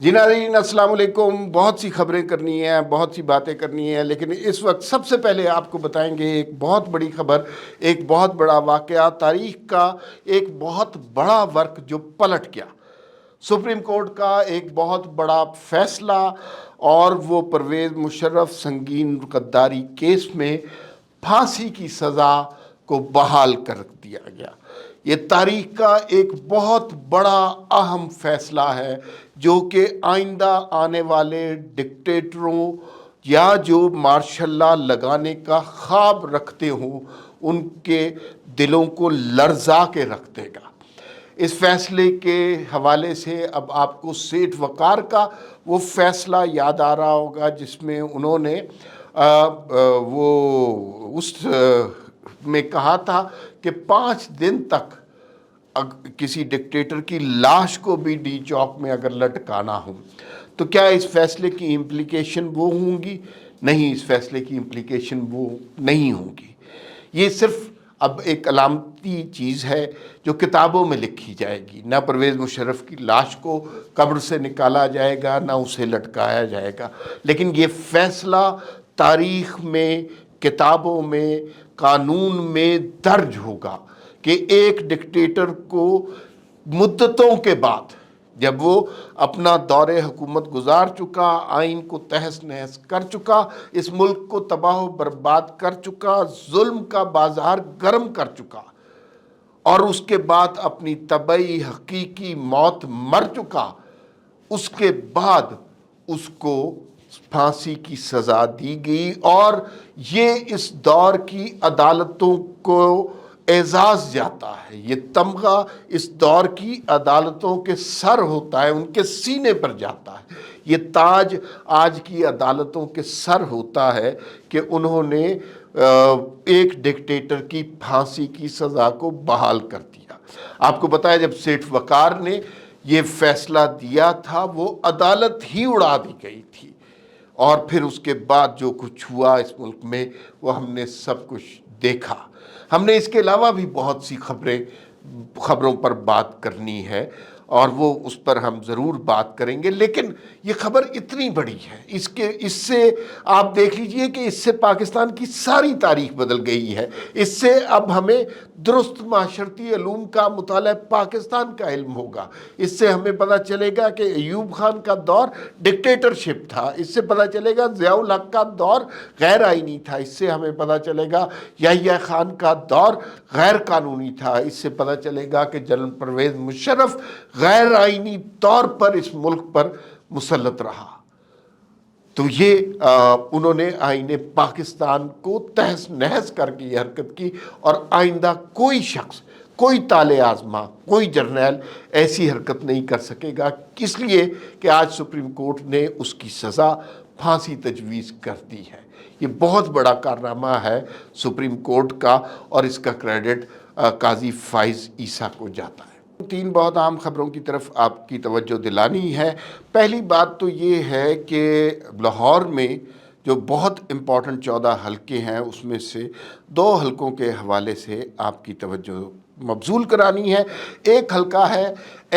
جی ناظرین السلام علیکم. بہت سی خبریں کرنی ہیں، بہت سی باتیں کرنی ہیں، لیکن اس وقت سب سے پہلے آپ کو بتائیں گے ایک بہت بڑی خبر، ایک بہت بڑا واقعہ، تاریخ کا ایک بہت بڑا ورق جو پلٹ گیا. سپریم کورٹ کا ایک بہت بڑا فیصلہ، اور وہ پرویز مشرف سنگین غداری کیس میں پھانسی کی سزا کو بحال کر دیا گیا. یہ تاریخ کا ایک بہت بڑا اہم فیصلہ ہے جو کہ آئندہ آنے والے ڈکٹیٹروں یا جو مارشل لا لگانے کا خواب رکھتے ہوں ان کے دلوں کو لرزا کے رکھ دے گا. اس فیصلے کے حوالے سے اب آپ کو سیٹھ وقار کا وہ فیصلہ یاد آ رہا ہوگا جس میں انہوں نے وہ اس میں کہا تھا کہ 5 دن تک کسی ڈکٹیٹر کی لاش کو بھی ڈی چوک میں اگر لٹکانا ہو تو کیا اس فیصلے کی امپلیکیشن وہ ہوں گی؟ نہیں، اس فیصلے کی امپلیکیشن وہ نہیں ہوں گی. یہ صرف اب ایک علامتی چیز ہے جو کتابوں میں لکھی جائے گی. نہ پرویز مشرف کی لاش کو قبر سے نکالا جائے گا، نہ اسے لٹکایا جائے گا، لیکن یہ فیصلہ تاریخ میں، کتابوں میں، قانون میں درج ہوگا کہ ایک ڈکٹیٹر کو مدتوں کے بعد، جب وہ اپنا دور حکومت گزار چکا، آئین کو تہس نہس کر چکا، اس ملک کو تباہ و برباد کر چکا، ظلم کا بازار گرم کر چکا، اور اس کے بعد اپنی طبعی حقیقی موت مر چکا، اس کے بعد اس کو پھانسی کی سزا دی گئی. اور یہ اس دور کی عدالتوں کو اعزاز جاتا ہے، یہ تمغہ اس دور کی عدالتوں کے سر ہوتا ہے، ان کے سینے پر جاتا ہے. یہ تاج آج کی عدالتوں کے سر ہوتا ہے کہ انہوں نے ایک ڈکٹیٹر کی پھانسی کی سزا کو بحال کر دیا. آپ کو بتایا جب سیٹھ وقار نے یہ فیصلہ دیا تھا وہ عدالت ہی اڑا دی گئی تھی، اور پھر اس کے بعد جو کچھ ہوا اس ملک میں وہ ہم نے سب کچھ دیکھا. ہم نے اس کے علاوہ بھی بہت سی خبروں پر بات کرنی ہے، اور وہ اس پر ہم ضرور بات کریں گے. لیکن یہ خبر اتنی بڑی ہے، اس سے آپ دیکھ لیجئے کہ اس سے پاکستان کی ساری تاریخ بدل گئی ہے. اس سے اب ہمیں درست معاشرتی علوم کا مطالعہ پاکستان کا علم ہوگا. اس سے ہمیں پتہ چلے گا کہ ایوب خان کا دور ڈکٹیٹرشپ تھا. اس سے پتہ چلے گا ضیاء الحق کا دور غیر آئینی تھا. اس سے ہمیں پتہ چلے گا یحییٰ خان کا دور غیر قانونی تھا. اس سے پتہ چلے گا کہ جنرل پرویز مشرف غیر آئینی طور پر اس ملک پر مسلط رہا. تو یہ انہوں نے آئین پاکستان کو تہس نہس کر کے یہ حرکت کی، اور آئندہ کوئی شخص، کوئی طالع آزما، کوئی جرنیل ایسی حرکت نہیں کر سکے گا، اس لیے کہ آج سپریم کورٹ نے اس کی سزا پھانسی تجویز کر دی ہے. یہ بہت بڑا کارنامہ ہے سپریم کورٹ کا، اور اس کا کریڈٹ قاضی فائز عیسیٰ کو جاتا ہے. 3 بہت عام خبروں کی طرف آپ کی توجہ دلانی ہے. پہلی بات تو یہ ہے کہ لاہور میں جو بہت امپورٹنٹ 14 حلقے ہیں اس میں سے 2 حلقوں کے حوالے سے آپ کی توجہ مبذول کرانی ہے. ایک حلقہ ہے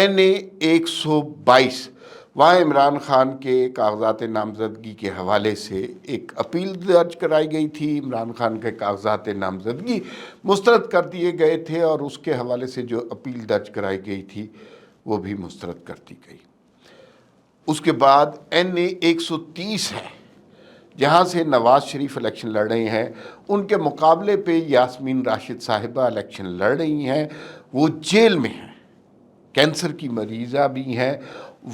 NA 122. وہاں عمران خان کے کاغذات نامزدگی کے حوالے سے ایک اپیل درج کرائی گئی تھی. عمران خان کے کاغذات نامزدگی مسترد کر دیے گئے تھے، اور اس کے حوالے سے جو اپیل درج کرائی گئی تھی وہ بھی مسترد کر دی گئی. اس کے بعد NA 130 ہے، جہاں سے نواز شریف الیکشن لڑ رہے ہیں. ان کے مقابلے پہ یاسمین راشد صاحبہ الیکشن لڑ رہی ہیں، وہ جیل میں ہیں، کینسر کی مریضہ بھی ہیں،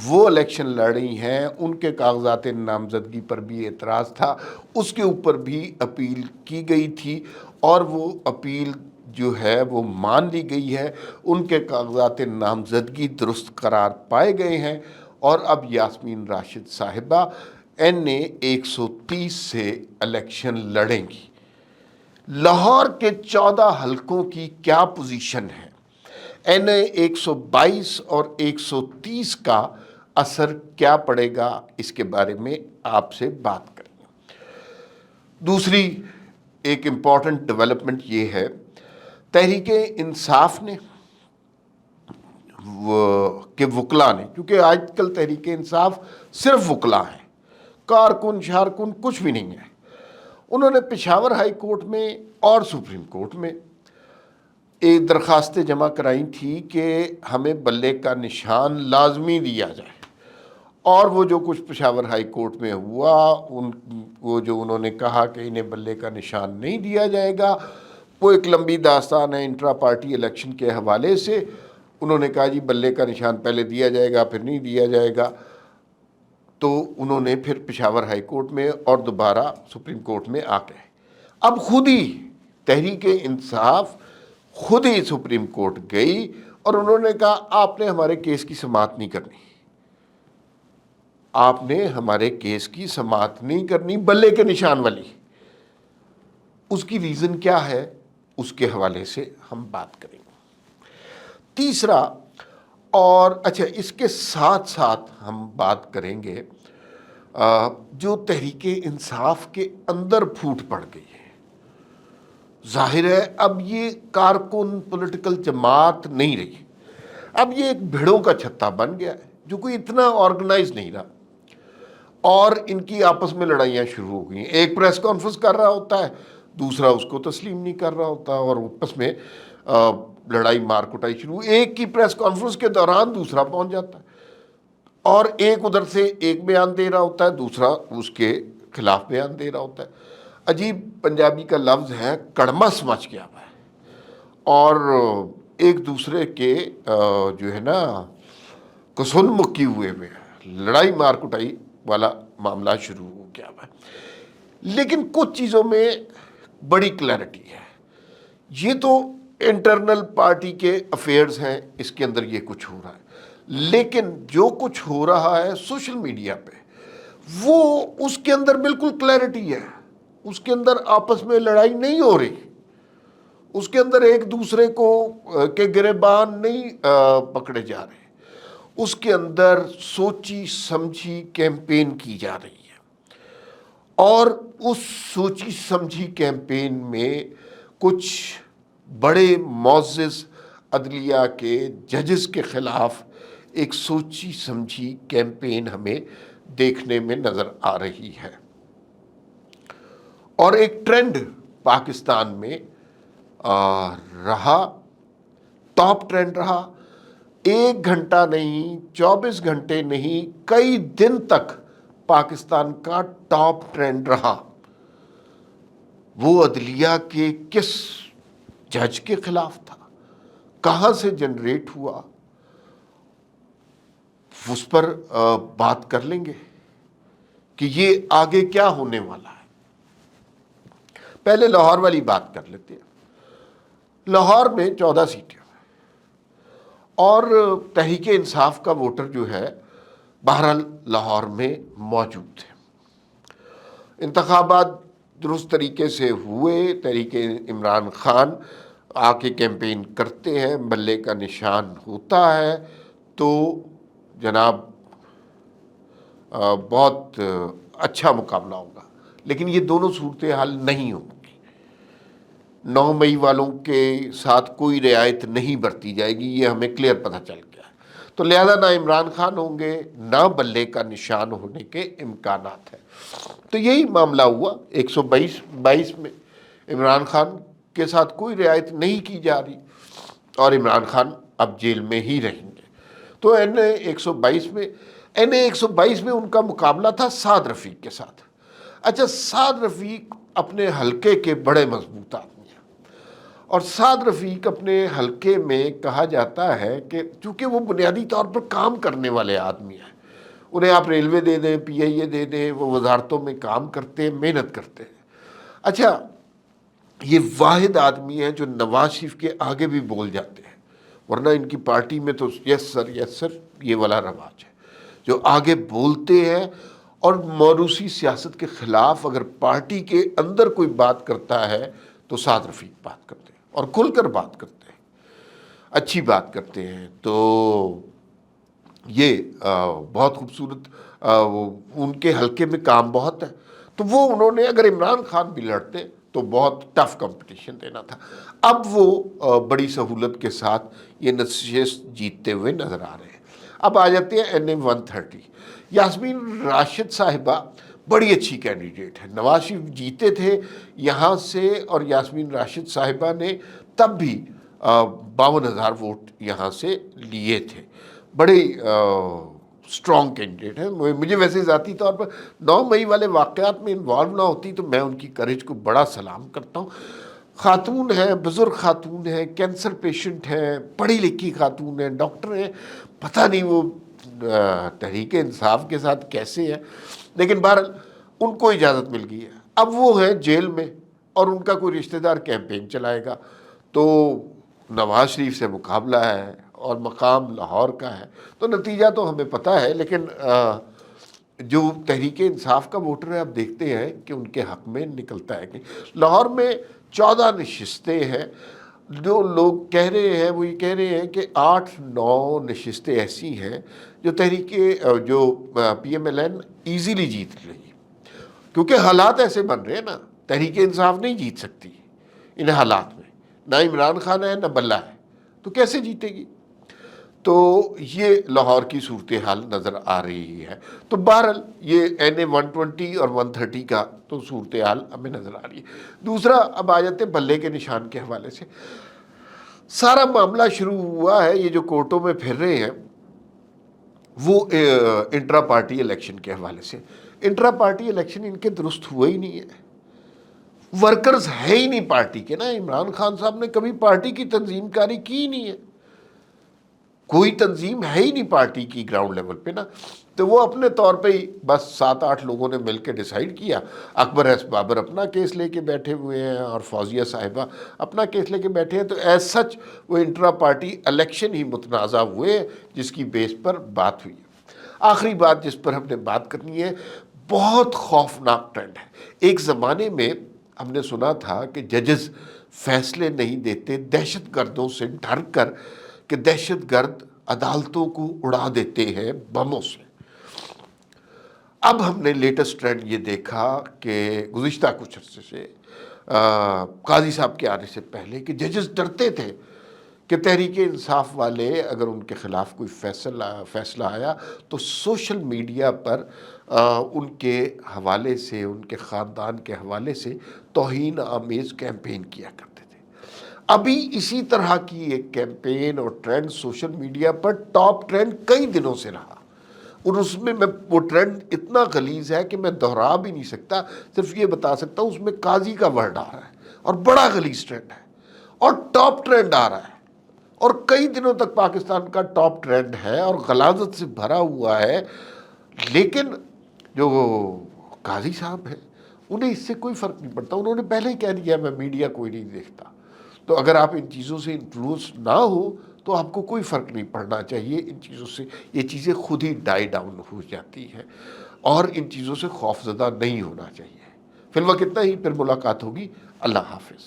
وہ الیکشن لڑ رہی ہیں. ان کے کاغذات نامزدگی پر بھی اعتراض تھا، اس کے اوپر بھی اپیل کی گئی تھی، اور وہ اپیل جو ہے وہ مان لی گئی ہے. ان کے کاغذات نامزدگی درست قرار پائے گئے ہیں، اور اب یاسمین راشد صاحبہ NA 130 سے الیکشن لڑیں گی. لاہور کے 14 حلقوں کی کیا پوزیشن ہے، NA 122 اور 130 کا اثر کیا پڑے گا، اس کے بارے میں آپ سے بات کریں گے. دوسری ایک امپورٹنٹ ڈیولپمنٹ یہ ہے، تحریک انصاف نے کہ وکلا نے، کیونکہ آج کل تحریک انصاف صرف وکلا ہیں، کارکن شارکن کچھ بھی نہیں ہے، انہوں نے پشاور ہائی کورٹ میں اور سپریم کورٹ میں ایک درخواستیں جمع کرائی تھی کہ ہمیں بلے کا نشان لازمی دیا جائے، اور وہ جو کچھ پشاور ہائی کورٹ میں ہوا، وہ جو انہوں نے کہا کہ انہیں بلے کا نشان نہیں دیا جائے گا، وہ ایک لمبی داستان ہے انٹرا پارٹی الیکشن کے حوالے سے۔ انہوں نے کہا جی بلے کا نشان پہلے دیا جائے گا پھر نہیں دیا جائے گا، تو انہوں نے پھر پشاور ہائی کورٹ میں اور دوبارہ سپریم کورٹ میں آ گئے۔ اب خود ہی تحریک انصاف خود ہی سپریم کورٹ گئی اور انہوں نے کہا آپ نے ہمارے کیس کی سماعت نہیں کرنی، آپ نے ہمارے کیس کی سماعت نہیں کرنی بلے کے نشان والی۔ اس کی ریزن کیا ہے اس کے حوالے سے ہم بات کریں گے۔ تیسرا، اور اچھا اس کے ساتھ ساتھ ہم بات کریں گے جو تحریک انصاف کے اندر پھوٹ پڑ گئی ہے۔ ظاہر ہے اب یہ کارکن پولیٹیکل جماعت نہیں رہی، اب یہ ایک بھیڑوں کا چھتہ بن گیا ہے جو کوئی اتنا آرگنائز نہیں رہا، اور ان کی آپس میں لڑائیاں شروع ہو گئی ہیں۔ ایک پریس کانفرنس کر رہا ہوتا ہے، دوسرا اس کو تسلیم نہیں کر رہا ہوتا، اور آپس میں لڑائی مار کٹائی شروع، ایک کی پریس کانفرنس کے دوران دوسرا پہنچ جاتا ہے، اور ایک ادھر سے ایک بیان دے رہا ہوتا ہے، دوسرا اس کے خلاف بیان دے رہا ہوتا ہے۔ عجیب پنجابی کا لفظ ہے کڑمس مچ گیا ہوا ہے، اور ایک دوسرے کے جو ہے نا کسن مکی ہوئے ہوئے ہیں، لڑائی مار کٹائی والا معاملہ شروع ہو گیا ہوا ہے۔ لیکن کچھ چیزوں میں بڑی کلیئرٹی ہے، یہ تو انٹرنل پارٹی کے افیئرز ہیں، اس کے اندر یہ کچھ ہو رہا ہے، لیکن جو کچھ ہو رہا ہے سوشل میڈیا پہ وہ اس کے اندر بالکل کلیئرٹی ہے، اس کے اندر آپس میں لڑائی نہیں ہو رہی، اس کے اندر ایک دوسرے کو کے گریبان نہیں پکڑے جا رہے، اس کے اندر سوچی سمجھی کیمپین کی جا رہی ہے، اور اس سوچی سمجھی کیمپین میں کچھ بڑے معزز عدلیہ کے ججز کے خلاف ایک سوچی سمجھی کیمپین ہمیں دیکھنے میں نظر آ رہی ہے، اور ایک ٹرینڈ پاکستان میں رہا، ٹاپ ٹرینڈ رہا، 1 گھنٹہ نہیں، 24 گھنٹے نہیں، کئی دن تک پاکستان کا ٹاپ ٹرینڈ رہا۔ وہ عدلیہ کے کس جج کے خلاف تھا، کہاں سے جنریٹ ہوا، اس پر بات کر لیں گے کہ یہ آگے کیا ہونے والا ہے۔ پہلے لاہور والی بات کر لیتے ہیں۔ لاہور میں 14 سیٹیں، اور تحریک انصاف کا ووٹر جو ہے بہرحال لاہور میں موجود تھے۔ انتخابات درست طریقے سے ہوئے، تحریک عمران خان آ کے کیمپین کرتے ہیں، بلے کا نشان ہوتا ہے تو جناب بہت اچھا مقابلہ ہوگا، لیکن یہ دونوں صورتحال نہیں ہوں گی۔ 9 مئی والوں کے ساتھ کوئی رعایت نہیں برتی جائے گی، یہ ہمیں کلیئر پتہ چل گیا ہے، تو لہذا نہ عمران خان ہوں گے نہ بلے کا نشان ہونے کے امکانات ہیں۔ تو یہی معاملہ ہوا 122 میں، عمران خان کے ساتھ کوئی رعایت نہیں کی جا رہی، اور عمران خان اب جیل میں ہی رہیں گے۔ تو این اے 122 میں ان کا مقابلہ تھا سعد رفیق کے ساتھ۔ اچھا، سعد رفیق اپنے حلقے کے بڑے مضبوط آدمی ہیں، اور سعد رفیق اپنے حلقے میں کہا جاتا ہے کہ چونکہ وہ بنیادی طور پر کام کرنے والے آدمی ہیں، انہیں آپ ریلوے دے دیں، پی آئی اے دے دیں، وہ وزارتوں میں کام کرتے ہیں، محنت کرتے ہیں۔ اچھا، یہ واحد آدمی ہیں جو نواز شریف کے آگے بھی بول جاتے ہیں، ورنہ ان کی پارٹی میں تو یس سر یہ والا رواج ہے، جو آگے بولتے ہیں، اور موروثی سیاست کے خلاف اگر پارٹی کے اندر کوئی بات کرتا ہے تو سعد رفیق بات کرتے ہیں، اور کھل کر بات کرتے ہیں، اچھی بات کرتے ہیں۔ تو یہ بہت خوبصورت، ان کے حلقے میں کام بہت ہے، تو وہ انہوں نے اگر عمران خان بھی لڑتے تو بہت ٹف کمپٹیشن دینا تھا. اب وہ بڑی سہولت کے ساتھ یہ نشست جیتتے ہوئے نظر آ رہے ہیں. اب آ جاتے ہیں NM 130. یاسمین راشد صاحبہ بڑی اچھی کینڈیڈیٹ ہے. نواز شریف جیتے تھے یہاں سے اور یاسمین راشد صاحبہ نے تب بھی 52,000 ووٹ یہاں سے لیے تھے. بڑے اسٹرانگ کینڈیڈیٹ ہیں. مجھے ویسے ذاتی طور پر 9 مئی والے واقعات میں انوالو نہ ہوتی تو میں ان کی کریج کو بڑا سلام کرتا ہوں. خاتون ہیں، بزرگ خاتون ہیں، کینسر پیشنٹ ہیں، پڑھی لکھی خاتون ہیں، ڈاکٹر ہیں. پتہ نہیں وہ تحریک انصاف کے ساتھ کیسے ہے، لیکن بہرحال ان کو اجازت مل گئی ہے. اب وہ ہیں جیل میں اور ان کا کوئی رشتہ دار کیمپین چلائے گا تو نواز شریف سے مقابلہ ہے اور مقام لاہور کا ہے تو نتیجہ تو ہمیں پتہ ہے. لیکن جو تحریک انصاف کا ووٹر ہے اب دیکھتے ہیں کہ ان کے حق میں نکلتا ہے کہ لاہور میں 14 نشستیں ہیں. جو لوگ کہہ رہے ہیں وہ یہ کہہ رہے ہیں کہ 8-9 نشستیں ایسی ہیں جو جو PMLN ایزیلی جیت رہی ہے، کیونکہ حالات ایسے بن رہے ہیں نا. تحریک انصاف نہیں جیت سکتی ان حالات میں، نہ عمران خان ہے نہ بلہ ہے، تو کیسے جیتے گی؟ تو یہ لاہور کی صورتحال نظر آ رہی ہے. تو بہرحال یہ NM 120 اور 130 کا تو صورتحال ہمیں نظر آ رہی ہے. دوسرا اب آ جاتے بلے کے نشان کے حوالے سے. سارا معاملہ شروع ہوا ہے یہ جو کورٹوں میں پھر رہے ہیں وہ انٹرا پارٹی الیکشن کے حوالے سے. انٹرا پارٹی الیکشن ان کے درست ہوا ہی نہیں ہے. ورکرز ہے ہی نہیں پارٹی کے نا. عمران خان صاحب نے کبھی پارٹی کی تنظیم کاری کی ہی نہیں ہے. کوئی تنظیم ہے ہی نہیں پارٹی کی گراؤنڈ لیول پہ نا. تو وہ اپنے طور پہ ہی بس 7-8 لوگوں نے مل کے ڈیسائیڈ کیا. اکبر ایس بابر اپنا کیس لے کے بیٹھے ہوئے ہیں اور فوزیہ صاحبہ اپنا کیس لے کے بیٹھے ہیں. تو ایز سچ وہ انٹرا پارٹی الیکشن ہی متنازع ہوئے جس کی بیس پر بات ہوئی ہے. آخری بات جس پر ہم نے بات کرنی ہے، بہت خوفناک ٹرینڈ ہے. ایک زمانے میں ہم نے سنا تھا کہ ججز فیصلے نہیں دیتے دہشت گردوں سے ڈر کر کہ دہشت گرد عدالتوں کو اڑا دیتے ہیں بموں سے. اب ہم نے لیٹسٹ ٹرینڈ یہ دیکھا کہ گزشتہ کچھ عرصے سے قاضی صاحب کے آنے سے پہلے کہ ججز ڈرتے تھے کہ تحریک انصاف والے اگر ان کے خلاف کوئی فیصلہ آیا تو سوشل میڈیا پر ان کے حوالے سے، ان کے خاندان کے حوالے سے توہین آمیز کیمپین کیا کرتے تھے. ابھی اسی طرح کی ایک کیمپین اور ٹرینڈ سوشل میڈیا پر ٹاپ ٹرینڈ کئی دنوں سے رہا، اور اس میں وہ ٹرینڈ اتنا غلیظ ہے کہ میں دہرا بھی نہیں سکتا. صرف یہ بتا سکتا ہوں اس میں قاضی کا ورڈ آ رہا ہے اور بڑا غلیظ ٹرینڈ ہے اور ٹاپ ٹرینڈ آ رہا ہے اور کئی دنوں تک پاکستان کا ٹاپ ٹرینڈ ہے اور غلاظت سے بھرا ہوا ہے. لیکن جو قاضی صاحب ہیں انہیں اس سے کوئی فرق نہیں پڑتا. انہوں نے پہلے ہی کہہ دیا میں میڈیا کوئی نہیں دیکھتا. تو اگر آپ ان چیزوں سے انفلوئنس نہ ہو تو آپ کو کوئی فرق نہیں پڑنا چاہیے ان چیزوں سے. یہ چیزیں خود ہی ڈائی ڈاؤن ہو جاتی ہیں اور ان چیزوں سے خوف زدہ نہیں ہونا چاہیے. فی الوقت اتنا ہی، پھر ملاقات ہوگی. اللہ حافظ.